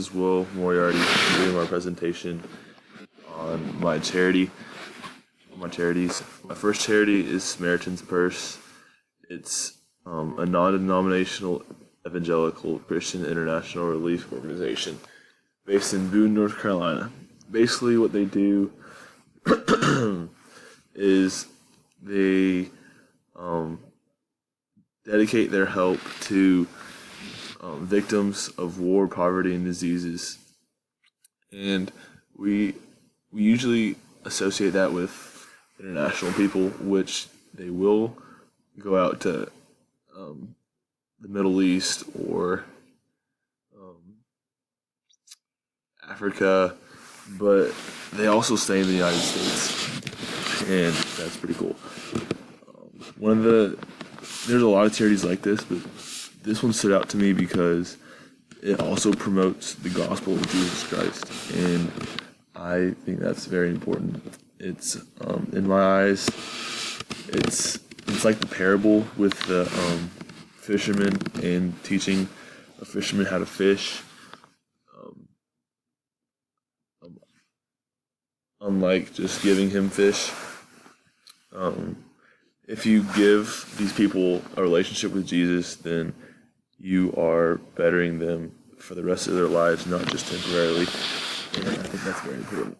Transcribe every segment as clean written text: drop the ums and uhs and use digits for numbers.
is Will Moriarty doing my presentation on my charities. My first charity is Samaritan's Purse. It's a non-denominational evangelical Christian international relief organization based in Boone, North Carolina. Basically, what they do is they dedicate their help to victims of war, poverty, and diseases. And we usually associate that with international people, which they will go out to the Middle East or Africa, but they also stay in the United States, and that's pretty cool. There's a lot of charities like this, but this one stood out to me because it also promotes the gospel of Jesus Christ, and I think that's very important. It's in my eyes, it's like the parable with the fisherman and teaching a fisherman how to fish. Unlike just giving him fish, if you give these people a relationship with Jesus, then you are bettering them for the rest of their lives, not just temporarily. And I think that's very important.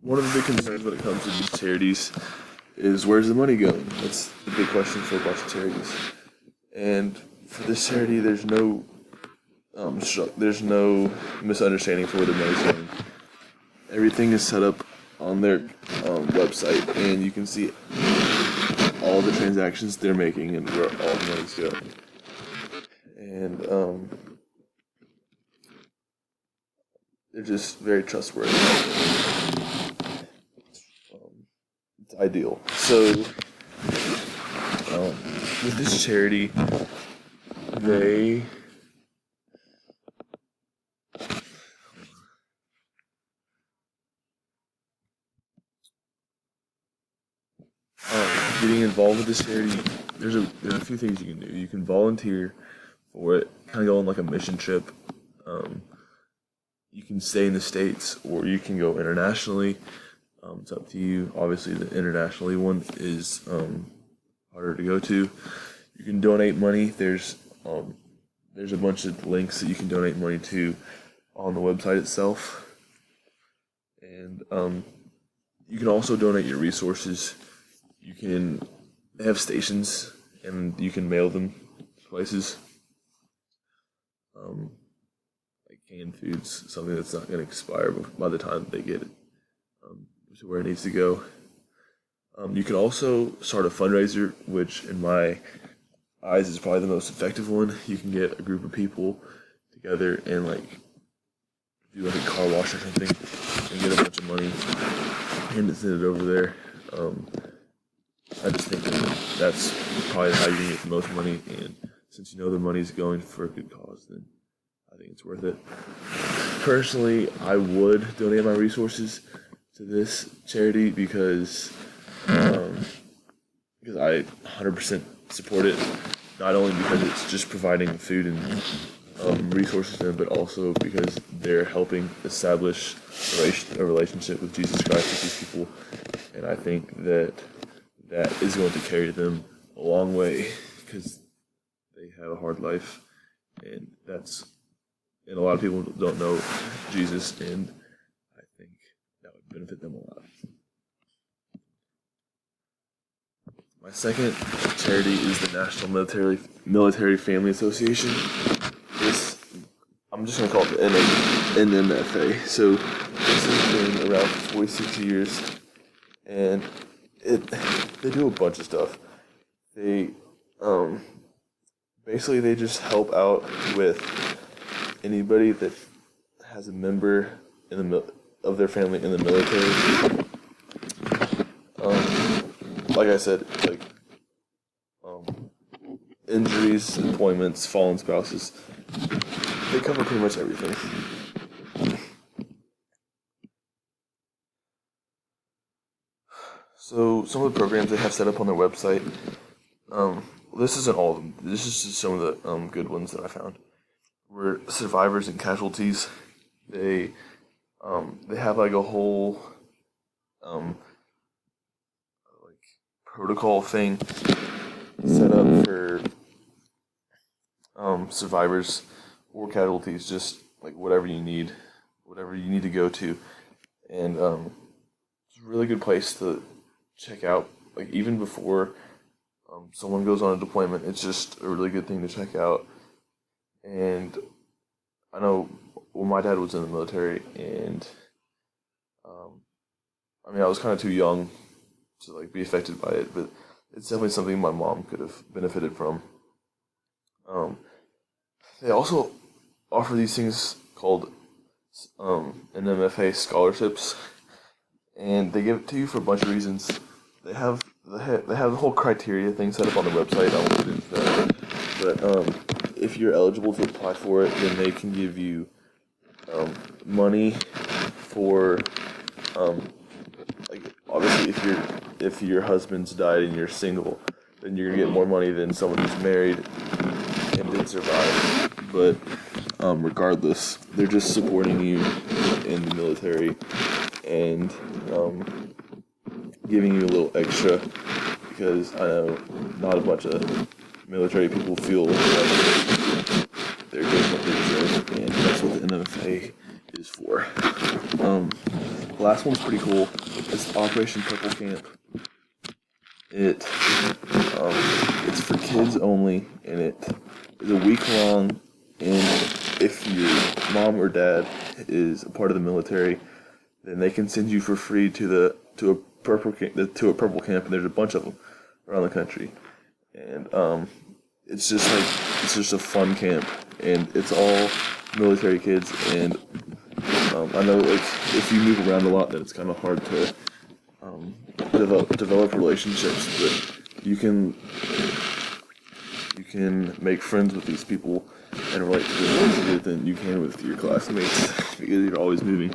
One of the big concerns when it comes to these charities is, where's the money going? That's the big question for a bunch of charities. And for this charity, there's no misunderstanding for where the money's going. Everything is set up on their website, and you can see all the transactions they're making and where all the money's going. And they're just very trustworthy. It's ideal. So with this charity, they getting involved with this charity, there's a few things you can do. You can volunteer for it, kind of go on like a mission trip. You can stay in the States, or you can go internationally. It's up to you. Obviously, the internationally one is harder to go to. You can donate money. There's a bunch of links that you can donate money to on the website itself. And you can also donate your resources. You can have stations, and you can mail them places. Like canned foods, something that's not going to expire by the time they get it to where it needs to go. You can also start a fundraiser, which in my eyes is probably the most effective one. You can get a group of people together and like do like a car wash or something and get a bunch of money and send it over there. I just think that's probably how you can get the most money, and since you know the money's going for a good cause, then I think it's worth it. Personally, I would donate my resources to this charity because I 100% support it, not only because it's just providing food and resources to them, but also because they're helping establish a relationship with Jesus Christ with these people, and I think that is going to carry them a long way because they have a hard life, and a lot of people don't know Jesus, and I think that would benefit them a lot. My second charity is the National Military Family Association. I'm just going to call it the NMFA. So this has been around for 46 years, and they do a bunch of stuff. They basically they just help out with anybody that has a member of their family in the military. Like I said, like injuries, employments, fallen spouses. They cover pretty much everything. So some of the programs they have set up on their website. This isn't all of them. This is just some of the good ones that I found. Were survivors and casualties. They they have like a whole like protocol thing set up for survivors or casualties. Just like whatever you need to go to, and it's a really good place to check out. Like even before someone goes on a deployment, it's just a really good thing to check out. And I know, well, my dad was in the military, and um, I mean, I was kind of too young to like be affected by it, but it's definitely something my mom could have benefited from. Um, they also offer these things called NMFA scholarships, and they give it to you for a bunch of reasons. They have the whole criteria thing set up on the website. I won't get into that, but if you're eligible to apply for it, then they can give you money for like obviously if your husband's died and you're single, then you're gonna get more money than someone who's married and did survive. But regardless, they're just supporting you in the military and giving you a little extra because I know not a bunch of military people feel like they're getting what they deserve, and that's what the NFA is for. The last one's pretty cool. It's Operation Purple Camp. It's for kids only, and it is a week long. And if your mom or dad is a part of the military, then they can send you for free to a purple camp, and there's a bunch of them around the country. And it's just a fun camp, and it's all military kids. And I know like if you move around a lot, then it's kind of hard to develop relationships, but you can make friends with these people and relate to them easier than you can with your classmates because you're always moving.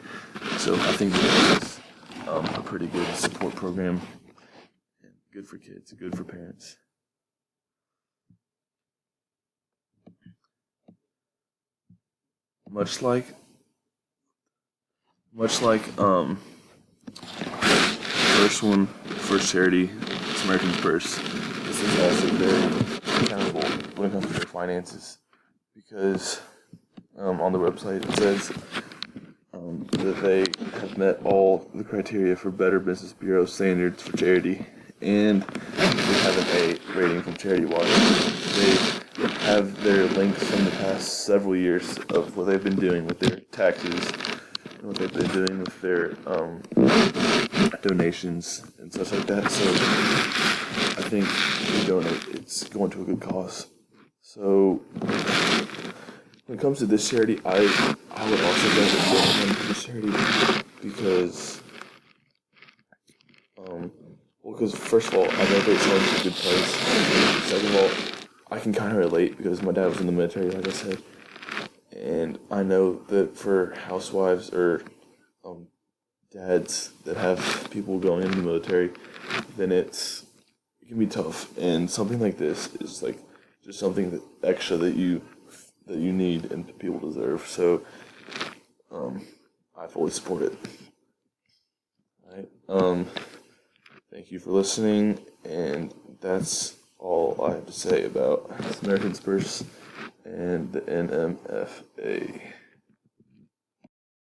So I think that is a pretty good support program, and good for kids, good for parents. Much like first charity, Samaritan's Purse. This is also very accountable when it comes to their finances because on the website it says that they have met all the criteria for Better Business Bureau standards for charity, and they have an A rating from Charity Watch. They have their links from the past several years of what they've been doing with their taxes and what they've been doing with their donations and such like that. So I think if you donate, it's going to a good cause. So when it comes to this charity, I would also recommend this charity because because first of all, I know that it's a good place. Second of all, I can kind of relate because my dad was in the military, like I said, and I know that for housewives or dads that have people going into the military, then it can be tough. And something like this is like just something that extra that you need and people deserve. So I fully support it. All right. Thank you for listening, and that's all I have to say about Samaritan's Purse and the NMFA.